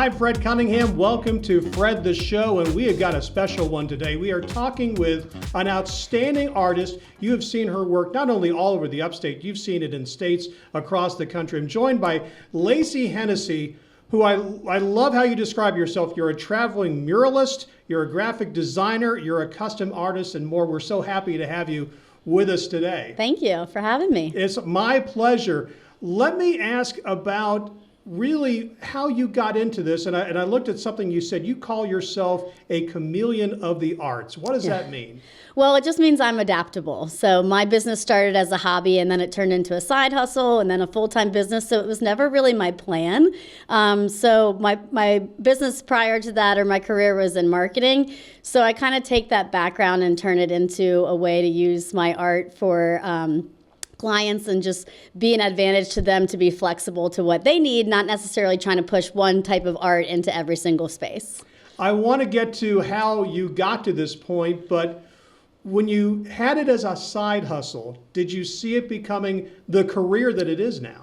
I'm Fred Cunningham. Welcome to Fred the Show, and we have got a special one today. We are talking with an outstanding artist. You have seen her work not only all over the upstate, you've seen it in states across the country. I'm joined by Lacey Hennesey, who I love how you describe yourself. You're a traveling muralist, you're a graphic designer, you're a custom artist, and more. We're so happy to have you with us today. Thank you for having me. It's my pleasure. Let me ask about really how you got into this, and I looked at something you said. You call yourself a chameleon of the arts. What does that mean? Well, it just means I'm adaptable. So my business started as a hobby, and then it turned into a side hustle, and then a full-time business. So it was never really my plan. So my business prior to that, or my career, was in marketing. So I kind of take that background and turn it into a way to use my art for clients and just be an advantage to them to be flexible to what they need, not necessarily trying to push one type of art into every single space. I want to get to how you got to this point, but when you had it as a side hustle, did you see it becoming the career that it is now?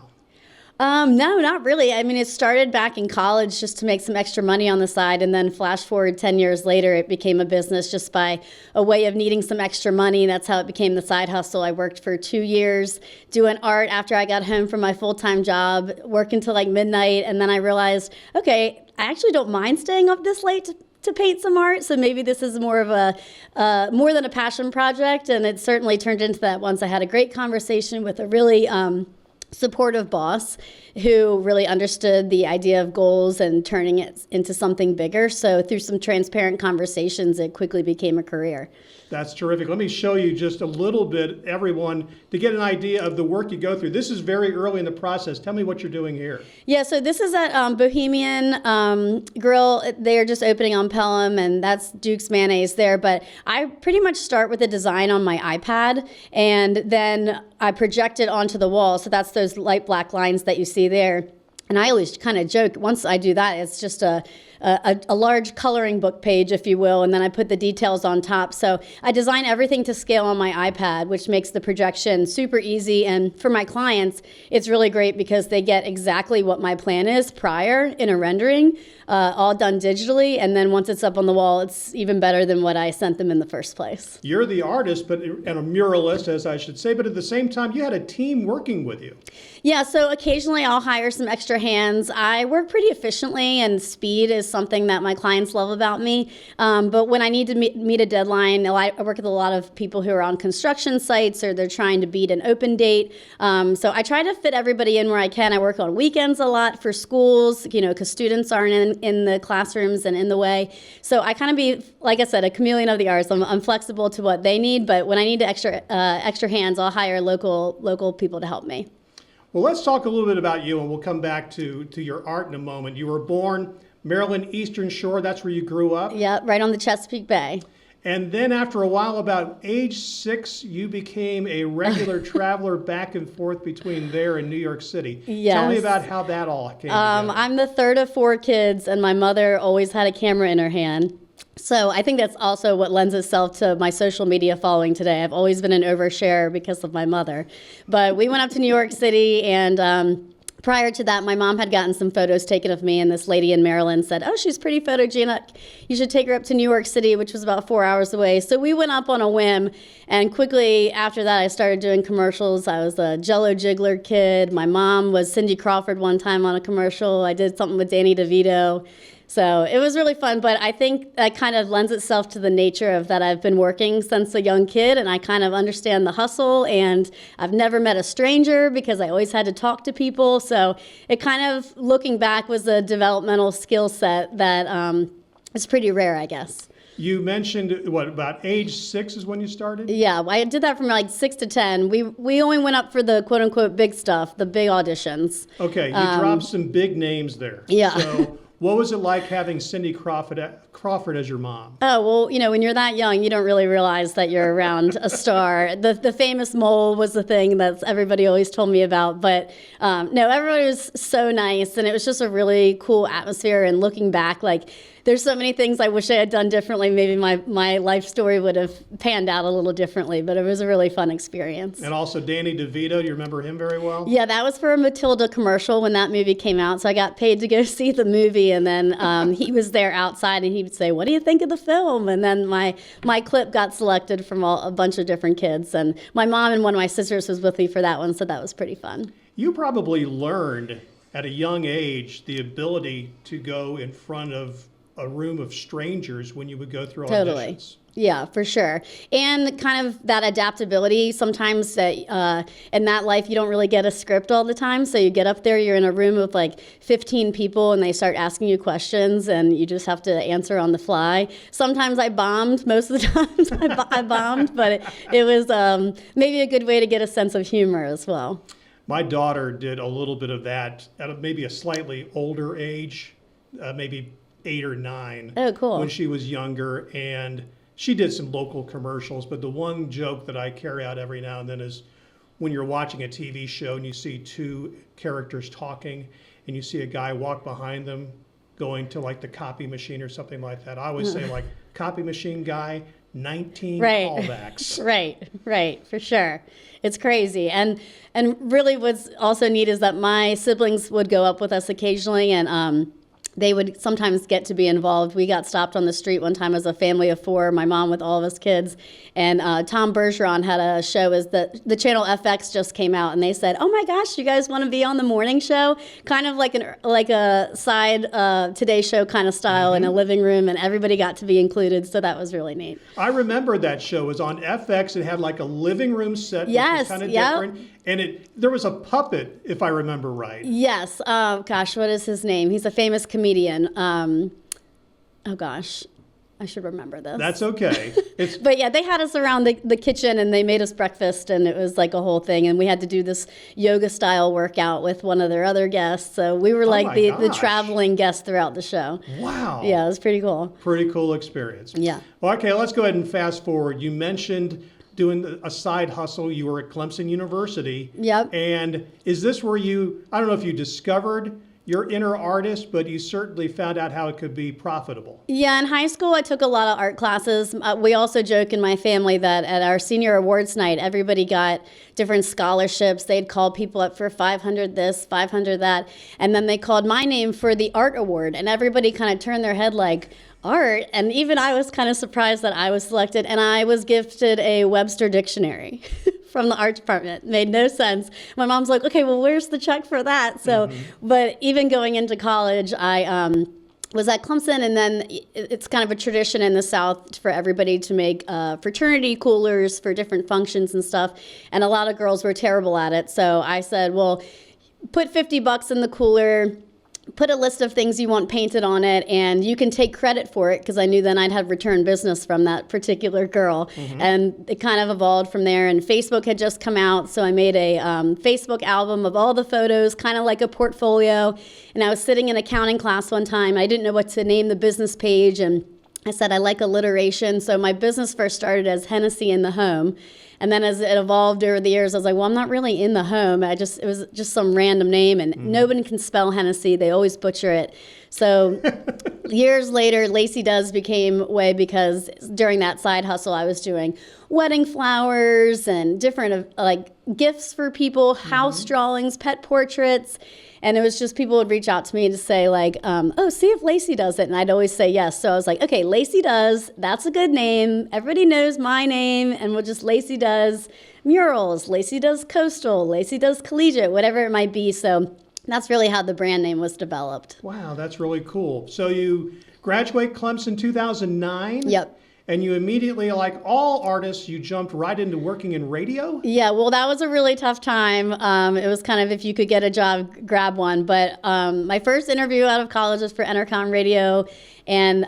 No, not really. I mean, it started back in college just to make some extra money on the side, and then flash forward 10 years later, it became a business just by a way of needing some extra money. That's how it became the side hustle. I worked for 2 years doing art after I got home from my full-time job, working till like midnight, and then I realized, okay, I actually don't mind staying up this late to paint some art, so maybe this is more of a more than a passion project, and it certainly turned into that once I had a great conversation with a really supportive boss who really understood the idea of goals and turning it into something bigger. So through some transparent conversations, it quickly became a career. That's terrific. Let me show you just a little bit, everyone, to get an idea of the work you go through. This is very early in the process. Tell me what you're doing here. Yeah, so this is at Bohemian Grill. They're just opening on Pelham, and that's Duke's Mayonnaise there. But I pretty much start with a design on my iPad, and then I project it onto the wall. So that's those light black lines that you see there. And I always kind of joke, once I do that, it's just a large coloring book page, if you will, and then I put the details on top. So I design everything to scale on my iPad, which makes the projection super easy. And for my clients, it's really great because they get exactly what my plan is prior in a rendering, all done digitally. And then once it's up on the wall, it's even better than what I sent them in the first place. You're the artist, and a muralist, as I should say, but at the same time, you had a team working with you. Yeah, so occasionally I'll hire some extra hands. I work pretty efficiently, and speed is something that my clients love about me. But when I need to meet a deadline, I work with a lot of people who are on construction sites, or they're trying to beat an open date. So I try to fit everybody in where I can. I work on weekends a lot for schools, because students aren't in the classrooms and in the way. So I kind of be, like I said, a chameleon of the arts. I'm flexible to what they need, but when I need extra hands, I'll hire local people to help me. Well, let's talk a little bit about you, and we'll come back to your art in a moment. You were born Maryland Eastern Shore. That's where you grew up? Yeah, right on the Chesapeake Bay. And then after a while, about age 6, you became a regular traveler back and forth between there and New York City. Yes. Tell me about how that all came together. I'm the third of 4 kids, and my mother always had a camera in her hand. So I think that's also what lends itself to my social media following today. I've always been an oversharer because of my mother. But we went up to New York City, and prior to that, my mom had gotten some photos taken of me, and this lady in Maryland said, "Oh, she's pretty photogenic. You should take her up to New York City," which was about 4 hours away. So we went up on a whim, and quickly after that, I started doing commercials. I was a Jell-O Jiggler kid. My mom was Cindy Crawford one time on a commercial. I did something with Danny DeVito. So it was really fun, but I think that kind of lends itself to the nature of that I've been working since a young kid, and I kind of understand the hustle, and I've never met a stranger because I always had to talk to people. So it kind of, looking back, was a developmental skill set that is pretty rare, I guess. You mentioned, about age 6 is when you started? Yeah, I did that from like 6 to 10. We only went up for the quote-unquote big stuff, the big auditions. Okay, you dropped some big names there. Yeah. So what was it like having Cindy Crawford as your mom? Oh, well, when you're that young, you don't really realize that you're around a star. The famous mole was the thing that everybody always told me about. But no, everybody was so nice, and it was just a really cool atmosphere. And looking back, like, there's so many things I wish I had done differently. Maybe my life story would have panned out a little differently, but it was a really fun experience. And also Danny DeVito, do you remember him very well? Yeah, that was for a Matilda commercial when that movie came out. So I got paid to go see the movie, and then he was there outside, and he would say, "What do you think of the film?" And then my clip got selected from a bunch of different kids, and my mom and one of my sisters was with me for that one, so that was pretty fun. You probably learned at a young age the ability to go in front of a room of strangers when you would go through auditions. Totally. Yeah, for sure. And kind of that adaptability. Sometimes that in that life, you don't really get a script all the time. So you get up there, you're in a room with like 15 people, and they start asking you questions, and you just have to answer on the fly. Sometimes I bombed. Most of the times I bombed, but it was maybe a good way to get a sense of humor as well. My daughter did a little bit of that at maybe a slightly older age, maybe 8 or 9. Oh, cool. When she was younger, and she did some local commercials. But the one joke that I carry out every now and then is when you're watching a TV show and you see two characters talking, and you see a guy walk behind them going to like the copy machine or something like that. I always say like, copy machine guy, 19 callbacks. Right, for sure. It's crazy. And really what's also neat is that my siblings would go up with us occasionally, and they would sometimes get to be involved. We got stopped on the street one time as a family of 4, my mom with all of us kids, and Tom Bergeron had a show. As the channel FX just came out, and they said, "Oh my gosh, you guys want to be on the morning show?" Kind of like a side Today Show kind of style in a living room, and everybody got to be included, so that was really neat. I remember that show. It was on FX. It had like a living room set, which was kind of different. And there was a puppet, if I remember right. Yes. Gosh, what is his name? He's a famous comedian. Oh gosh, I should remember this. That's okay. But yeah, they had us around the kitchen, and they made us breakfast, and it was like a whole thing. And we had to do this yoga style workout with one of their other guests. So we were like the traveling guests throughout the show. Wow. Yeah, it was pretty cool. Pretty cool experience. Yeah. Well, okay, let's go ahead and fast forward. You mentioned doing a side hustle. You were at Clemson University. Yep. And is this where I don't know if you discovered your inner artist, but you certainly found out how it could be profitable. Yeah, in high school, I took a lot of art classes. We also joke in my family that at our senior awards night, everybody got different scholarships. They'd call people up for 500 this, 500 that, and then they called my name for the art award, and everybody kind of turned their head like, art? And even I was kind of surprised that I was selected, and I was gifted a Webster dictionary from the art department. Made no sense. My mom's like, okay, well, where's the check for that? So, but even going into college, I was at Clemson, and then it's kind of a tradition in the South for everybody to make fraternity coolers for different functions and stuff, and a lot of girls were terrible at it. So I said, well, put $50 in the cooler, put a list of things you want painted on it, and you can take credit for it, because I knew then I'd have return business from that particular girl. And it kind of evolved from there, and Facebook had just come out, so I made a Facebook album of all the photos, kind of like a portfolio. And I was sitting in accounting class one time. I didn't know what to name the business page, and I said I like alliteration. So my business first started as Hennessey in the Home. And then as it evolved over the years, I was like, well, I'm not really in the home. It was just some random name, and nobody can spell Hennessey. They always butcher it. So years later, Lacey Does became way, because during that side hustle, I was doing wedding flowers and different like gifts for people, house drawings, pet portraits. And it was just people would reach out to me to say like, oh, see if Lacey does it. And I'd always say yes. So I was like, okay, Lacey Does. That's a good name. Everybody knows my name. And we'll just Lacey Does murals, Lacey Does coastal, Lacey Does collegiate, whatever it might be. So that's really how the brand name was developed. Wow, that's really cool. So you graduate Clemson 2009? Yep. And you immediately, like all artists, you jumped right into working in radio? Yeah, well, that was a really tough time. It was kind of, if you could get a job, grab one. But my first interview out of college was for Entercom Radio, and,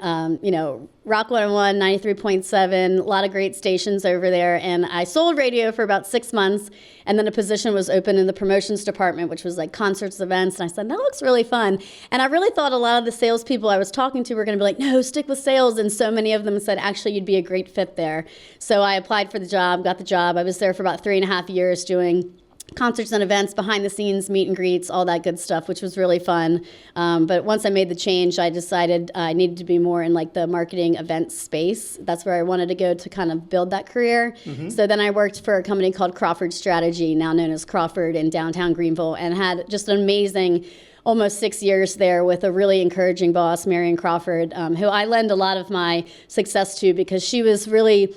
Rock 101, 93.7, a lot of great stations over there. And I sold radio for about 6 months, and then a position was open in the promotions department, which was like concerts, events. And I said, that looks really fun. And I really thought a lot of the salespeople I was talking to were going to be like, no, stick with sales. And so many of them said, actually, you'd be a great fit there. So I applied for the job, got the job. I was there for about 3.5 years doing concerts and events, behind the scenes, meet and greets, all that good stuff, which was really fun. But once I made the change, I decided I needed to be more in like the marketing event space. That's where I wanted to go to kind of build that career. So then I worked for a company called Crawford Strategy, now known as Crawford, in downtown Greenville, and had just an amazing almost 6 years there with a really encouraging boss, Marion Crawford, who I lend a lot of my success to because she was really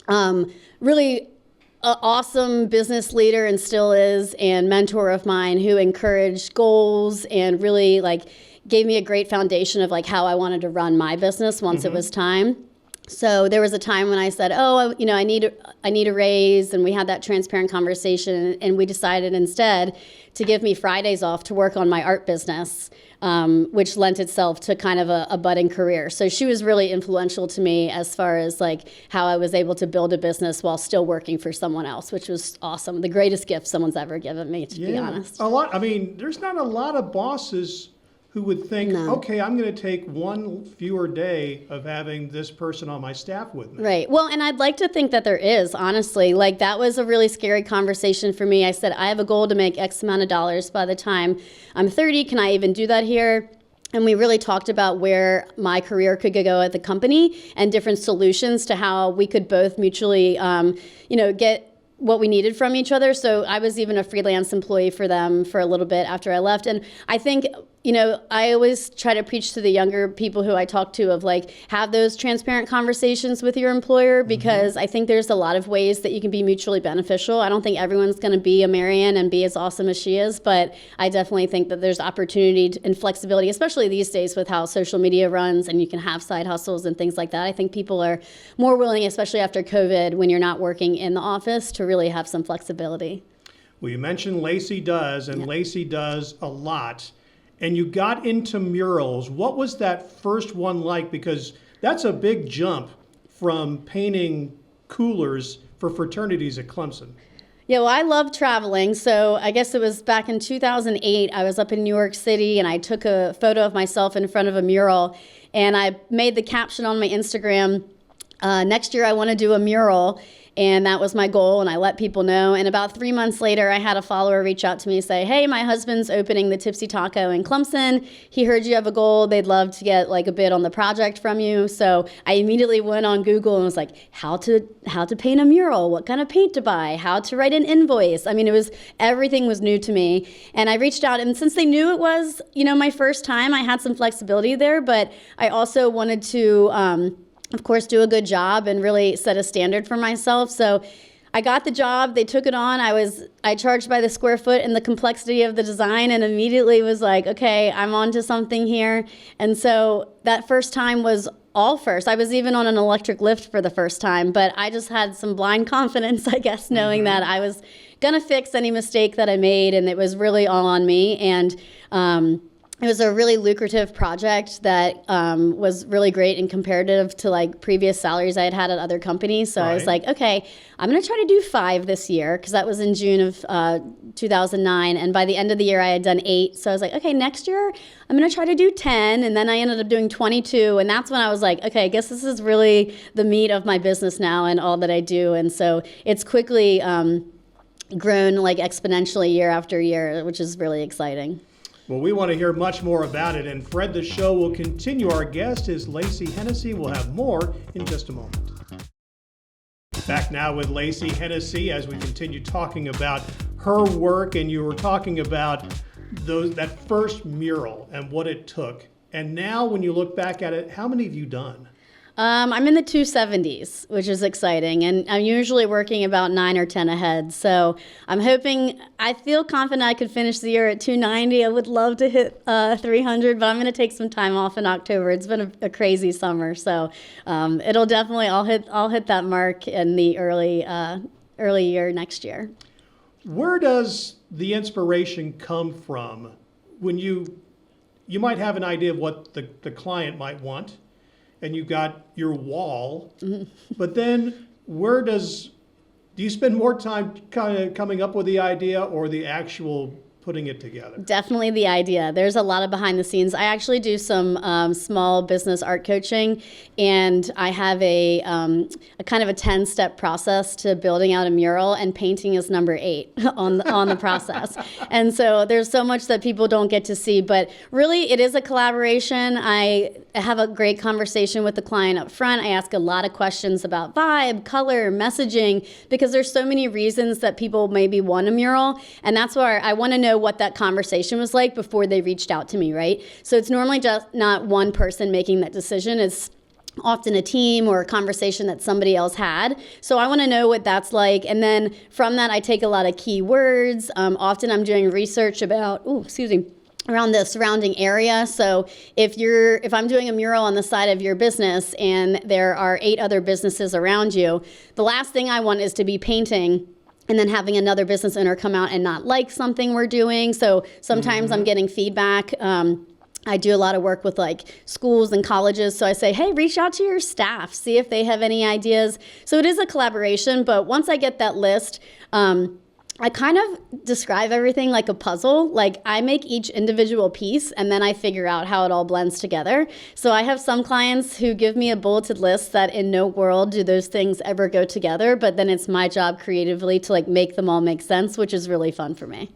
an awesome business leader and still is, and mentor of mine who encouraged goals and really like gave me a great foundation of like how I wanted to run my business once it was time. So there was a time when I said, oh, you know, I need a raise, and we had that transparent conversation, and we decided instead to give me Fridays off to work on my art business, which lent itself to kind of a budding career. So she was really influential to me as far as like how I was able to build a business while still working for someone else, which was awesome. The greatest gift someone's ever given me, to be honest. I mean, there's not a lot of bosses who would think, okay, I'm going to take one fewer day of having this person on my staff with me. Right. Well, and I'd like to think that there is, honestly. Like, that was a really scary conversation for me. I said, I have a goal to make X amount of dollars by the time I'm 30. Can I even do that here? And we really talked about where my career could go at the company and different solutions to how we could both mutually, get what we needed from each other. So I was even a freelance employee for them for a little bit after I left. And I think, I always try to preach to the younger people who I talk to of like, have those transparent conversations with your employer, because I think there's a lot of ways that you can be mutually beneficial. I don't think everyone's going to be a Marianne and be as awesome as she is, but I definitely think that there's opportunity and flexibility, especially these days with how social media runs and you can have side hustles and things like that. I think people are more willing, especially after COVID, when you're not working in the office, to really have some flexibility. Well, you mentioned Lacey does, and Lacey does a lot. And you got into murals. What was that first one like? Because that's a big jump from painting coolers for fraternities at Clemson. Yeah, well, I love traveling. So I guess it was back in 2008. I was up in New York City, and I took a photo of myself in front of a mural. And I made the caption on my Instagram, next year I want to do a mural. And that was my goal, and I let people know. And about 3 months later, I had a follower reach out to me and say, hey, my husband's opening the Tipsy Taco in Clemson. He heard you have a goal. They'd love to get like a bid on the project from you. So I immediately went on Google and was like, how to paint a mural, what kind of paint to buy, how to write an invoice. I mean, everything was new to me. And I reached out, and since they knew it was, my first time, I had some flexibility there. But I also wanted to, of course, do a good job and really set a standard for myself. So I got the job, they took it on. I charged by the square foot and the complexity of the design, and immediately was like, okay, I'm onto something here. And so that first time was all first. I was even on an electric lift for the first time, but I just had some blind confidence, I guess, knowing that I was gonna fix any mistake that I made, and it was really all on me. And it was a really lucrative project that was really great and comparative to like previous salaries I had had at other companies. So I was like, okay, I'm going to try to do 5 this year, because that was in June of 2009. And by the end of the year, I had done 8. So I was like, okay, next year, I'm going to try to do 10. And then I ended up doing 22. And that's when I was like, okay, I guess this is really the meat of my business now and all that I do. And so it's quickly grown like exponentially year after year, which is really exciting. Well, we want to hear much more about it, and Fred the Show will continue. Our guest is Lacey Hennesey. We'll have more in just a moment. Back now with Lacey Hennesey as we continue talking about her work, and you were talking about that first mural and what it took. And now when you look back at it, how many have you done? I'm in the 270s, which is exciting, and I'm usually working about 9 or 10 ahead. So I feel confident I could finish the year at 290. I would love to hit 300, but I'm going to take some time off in October. It's been a crazy summer, so it'll definitely, I'll hit that mark in the early year next year. Where does the inspiration come from when you might have an idea of what the client might want, and you got your wall, but then do you spend more time kind of coming up with the idea or the actual putting it together? Definitely the idea. There's a lot of behind the scenes. I actually do some small business art coaching, and I have a kind of a 10-step process to building out a mural, and painting is number 8 on the process. And so there's so much that people don't get to see, but really it is a collaboration. I have a great conversation with the client up front. I ask a lot of questions about vibe, color, messaging, because there's so many reasons that people maybe want a mural, and that's why I want to know what that conversation was like before they reached out to me, right? So it's normally just not one person making that decision. It's often a team or a conversation that somebody else had. So I want to know what that's like. And then from that, I take a lot of keywords. Often I'm doing research about, around the surrounding area. So if I'm doing a mural on the side of your business and there are 8 other businesses around you, the last thing I want is to be painting and then having another business owner come out and not like something we're doing. So sometimes I'm getting feedback. I do a lot of work with like schools and colleges. So I say, hey, reach out to your staff, see if they have any ideas. So it is a collaboration, but once I get that list, I kind of describe everything like a puzzle. Like I make each individual piece and then I figure out how it all blends together. So I have some clients who give me a bulleted list that in no world do those things ever go together, but then it's my job creatively to like make them all make sense, which is really fun for me.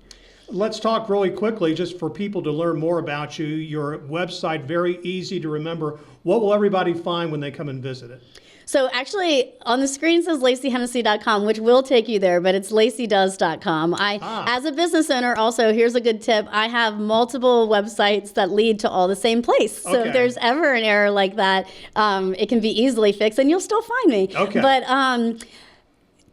Let's talk really quickly, just for people to learn more about you. Your website, very easy to remember. What will everybody find when they come and visit it? So actually, on the screen says LaceyHennessey.com, which will take you there, but it's LaceyDoes.com. As a business owner, also, here's a good tip. I have multiple websites that lead to all the same place. So if there's ever an error like that, it can be easily fixed, and you'll still find me. Okay. But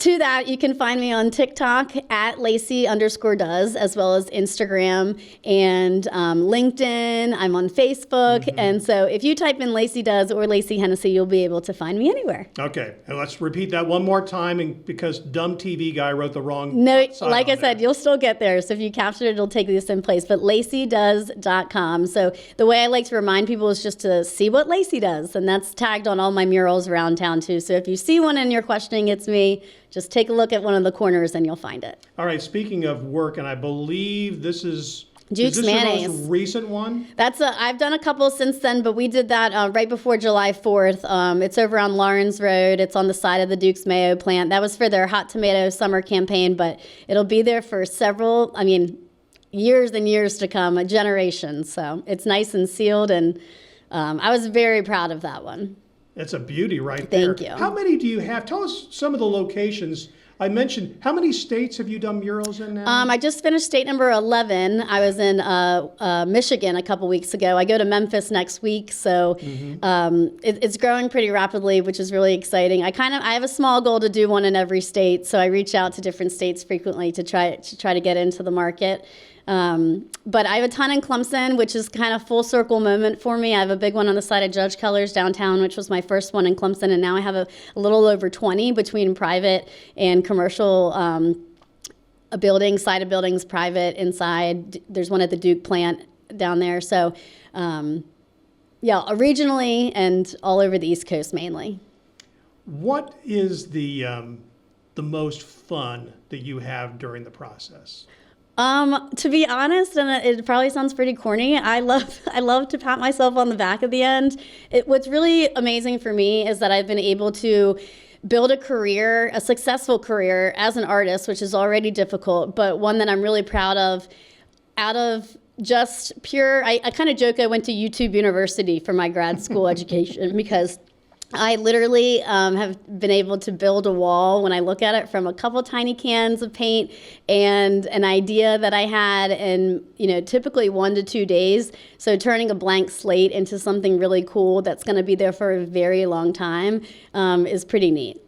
to that, you can find me on TikTok at Lacey_does, as well as Instagram and LinkedIn. I'm on Facebook. And so if you type in Lacey Does or Lacey Hennesey, you'll be able to find me anywhere. Okay. And let's repeat that one more time, and because dumb TV guy wrote the wrong like I said, you'll still get there. So if you capture it, it'll take you to the same place. But LaceyDoes.com. So the way I like to remind people is just to see what Lacey does. And that's tagged on all my murals around town, too. So if you see one and you're questioning it's me, just take a look at one of the corners and you'll find it. All right, speaking of work, and I believe this is Duke's Mayonnaise. Your most recent one? I've done a couple since then, but we did that right before July 4th. It's over on Lawrence Road. It's on the side of the Duke's Mayo plant. That was for their hot tomato summer campaign, but it'll be there for years and years to come, a generation. So it's nice and sealed, and I was very proud of that one. It's a beauty right there. Thank you. How many do you have? Tell us some of the locations. I mentioned, how many states have you done murals in now? I just finished state number 11. I was in Michigan a couple weeks ago. I go to Memphis next week, so it's growing pretty rapidly, which is really exciting. I have a small goal to do one in every state, so I reach out to different states frequently to try to get into the market. But I have a ton in Clemson, which is kind of full circle moment for me. I have a big one on the side of Judge Colors downtown, which was my first one in Clemson. And now I have a little over 20 between private and commercial buildings, side of buildings, private, inside. There's one at the Duke plant down there. So, regionally and all over the East Coast mainly. What is the most fun that you have during the process? To be honest, and it probably sounds pretty corny, I love to pat myself on the back at the end. What's really amazing for me is that I've been able to build a successful career as an artist, which is already difficult, but one that I'm really proud of out of just pure, I kind of joke I went to YouTube University for my grad school education because I literally have been able to build a wall when I look at it from a couple tiny cans of paint and an idea that I had in, typically 1 to 2 days. So turning a blank slate into something really cool that's going to be there for a very long time is pretty neat.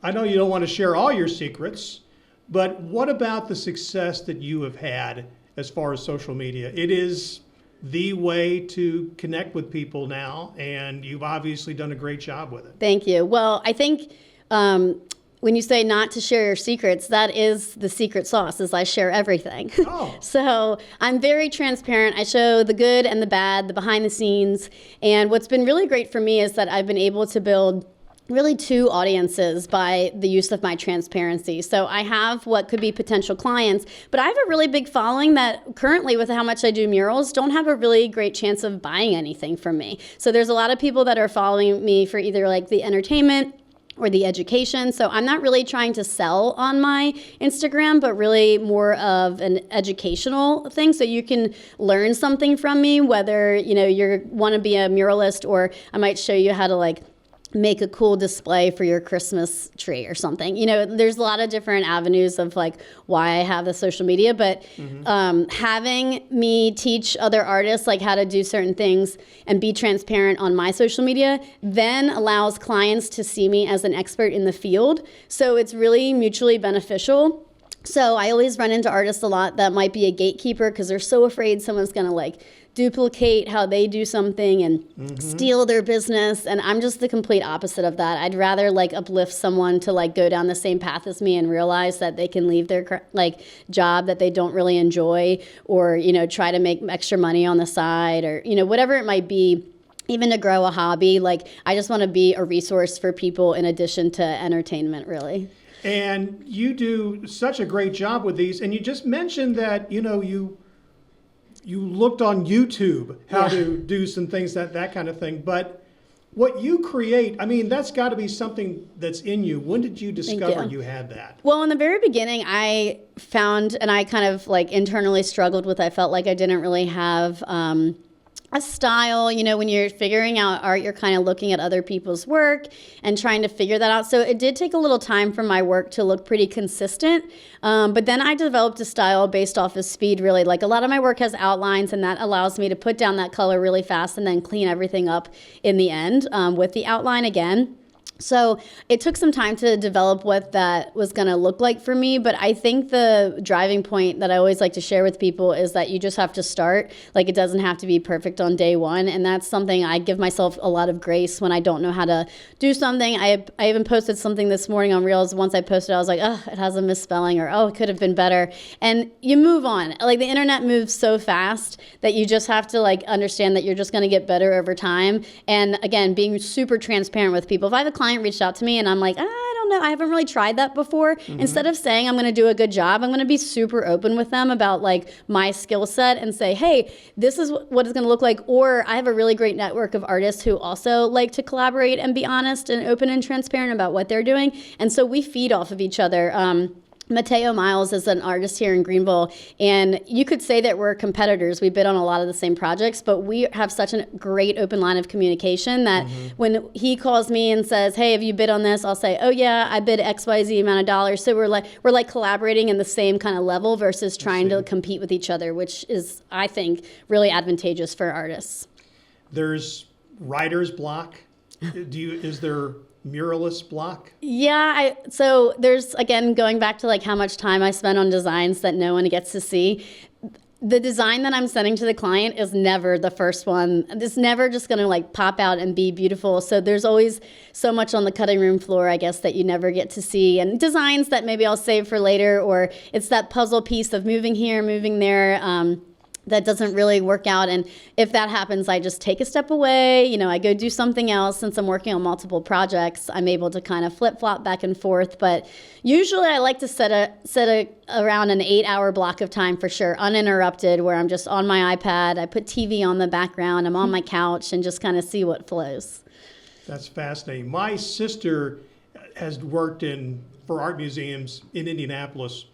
I know you don't want to share all your secrets, but what about the success that you have had as far as social media? It is the way to connect with people now, and you've obviously done a great job with it. Thank you. Well, I think when you say not to share your secrets, that is the secret sauce, is I share everything. Oh. So I'm very transparent. I show the good and the bad, the behind the scenes. And what's been really great for me is that I've been able to build really two audiences by the use of my transparency. So I have what could be potential clients, but I have a really big following that currently, with how much I do murals, don't have a really great chance of buying anything from me. So there's a lot of people that are following me for either like the entertainment or the education. So I'm not really trying to sell on my Instagram, but really more of an educational thing. So you can learn something from me, whether, you know, you want to be a muralist, or I might show you how to like make a cool display for your Christmas tree or something. You know, there's a lot of different avenues of like why I have the social media, but having me teach other artists like how to do certain things and be transparent on my social media then allows clients to see me as an expert in the field. So it's really mutually beneficial. So I always run into artists a lot that might be a gatekeeper because they're so afraid someone's going to like duplicate how they do something and steal their business. And I'm just the complete opposite of that. I'd rather like uplift someone to like go down the same path as me and realize that they can leave their like job that they don't really enjoy, or, you know, try to make extra money on the side, or, you know, whatever it might be, even to grow a hobby. Like, I just want to be a resource for people in addition to entertainment, really. And you do such a great job with these. And you just mentioned that, you know, you looked on YouTube how to do some things, that kind of thing. But what you create, I mean, that's got to be something that's in you. When did you discover you had that? Well, in the very beginning, I found, and I kind of like internally struggled with, I felt like I didn't really have a style. You know, when you're figuring out art, you're kind of looking at other people's work and trying to figure that out. So it did take a little time for my work to look pretty consistent. But then I developed a style based off of speed, really. Like, a lot of my work has outlines, and that allows me to put down that color really fast and then clean everything up in the end with the outline again. So it took some time to develop what that was going to look like for me. But I think the driving point that I always like to share with people is that you just have to start. Like, it doesn't have to be perfect on day one. And that's something I give myself a lot of grace when I don't know how to do something. I even posted something this morning on Reels. Once I posted, I was like, oh, it has a misspelling, or oh, it could have been better. And you move on. Like, the internet moves so fast that you just have to like understand that you're just going to get better over time. And again, being super transparent with people. If I have a client reached out to me and I'm like, I don't know, I haven't really tried that before. Instead of saying I'm going to do a good job, I'm going to be super open with them about like my skill set and say, hey, this is what it's going to look like. Or I have a really great network of artists who also like to collaborate and be honest and open and transparent about what they're doing. And so we feed off of each other. Mateo Miles is an artist here in Greenville, and you could say that we're competitors. We bid on a lot of the same projects, but we have such a great open line of communication that when he calls me and says, hey, have you bid on this? I'll say, oh yeah, I bid XYZ amount of dollars. So we're like collaborating in the same kind of level versus trying to compete with each other, which is, I think, really advantageous for artists. There's writer's block. Is there muralist block? Yeah, so there's, again, going back to like how much time I spend on designs that no one gets to see. The design that I'm sending to the client is never the first one. It's never just going to like pop out and be beautiful. So there's always so much on the cutting room floor, I guess, that you never get to see. And designs that maybe I'll save for later, or it's that puzzle piece of moving here, moving there, that doesn't really work out. And if that happens, I just take a step away. You know, I go do something else. Since I'm working on multiple projects, I'm able to kind of flip-flop back and forth. But usually I like to set around an 8-hour block of time for sure, uninterrupted, where I'm just on my iPad. I put TV on the background. I'm on my couch and just kind of see what flows. That's fascinating. My sister has worked for art museums in Indianapolis.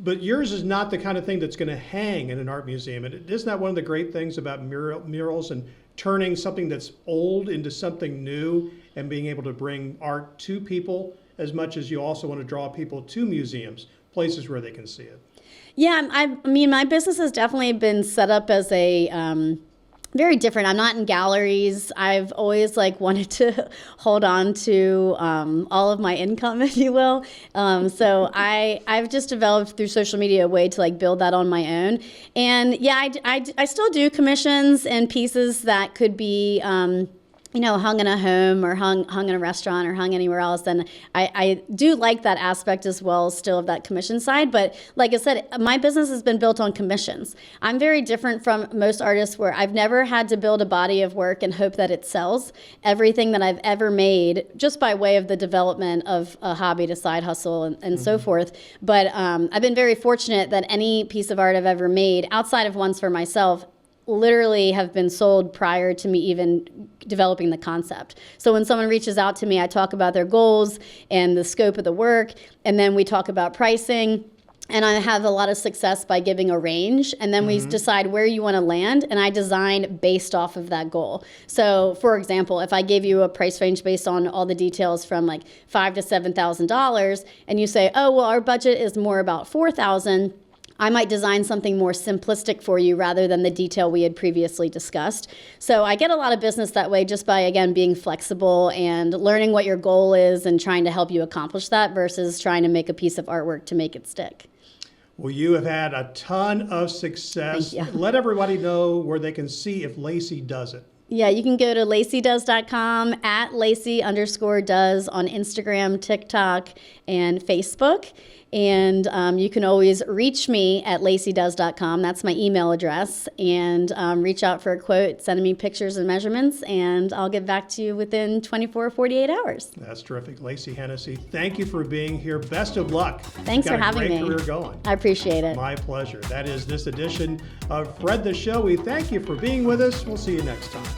But yours is not the kind of thing that's going to hang in an art museum. And isn't that one of the great things about murals and turning something that's old into something new and being able to bring art to people, as much as you also want to draw people to museums, places where they can see it? Yeah, I mean, my business has definitely been set up as a very different. I'm not in galleries. I've always like wanted to hold on to all of my income, if you will. So I've just developed through social media a way to like build that on my own. And yeah, I still do commissions and pieces that could be hung in a home or hung in a restaurant or hung anywhere else. And I do like that aspect as well, still of that commission side. But like I said, my business has been built on commissions. I'm very different from most artists where I've never had to build a body of work and hope that it sells. Everything that I've ever made, just by way of the development of a hobby to side hustle and so forth. But I've been very fortunate that any piece of art I've ever made, outside of ones for myself, literally have been sold prior to me even developing the concept. So when someone reaches out to me, I talk about their goals and the scope of the work, and then we talk about pricing. And I have a lot of success by giving a range, and then we decide where you want to land, and I design based off of that goal. So, for example, if I gave you a price range based on all the details from like $5,000 to $7,000, and you say, oh, well, our budget is more about $4,000, I might design something more simplistic for you rather than the detail we had previously discussed. So I get a lot of business that way just by, again, being flexible and learning what your goal is and trying to help you accomplish that versus trying to make a piece of artwork to make it stick. Well, you have had a ton of success. Thank you. Let everybody know where they can see if Lacey does it. Yeah, you can go to LaceyDoes.com, at Lacey_does on Instagram, TikTok, and Facebook. And you can always reach me at LaceyDoes.com. That's my email address. And reach out for a quote, send me pictures and measurements, and I'll get back to you within 24 or 48 hours. That's terrific. Lacey Hennesey, thank you for being here. Best of luck. Thanks for having me. Got a great career going. I appreciate it. My pleasure. That is this edition of Fred the Show. We thank you for being with us. We'll see you next time.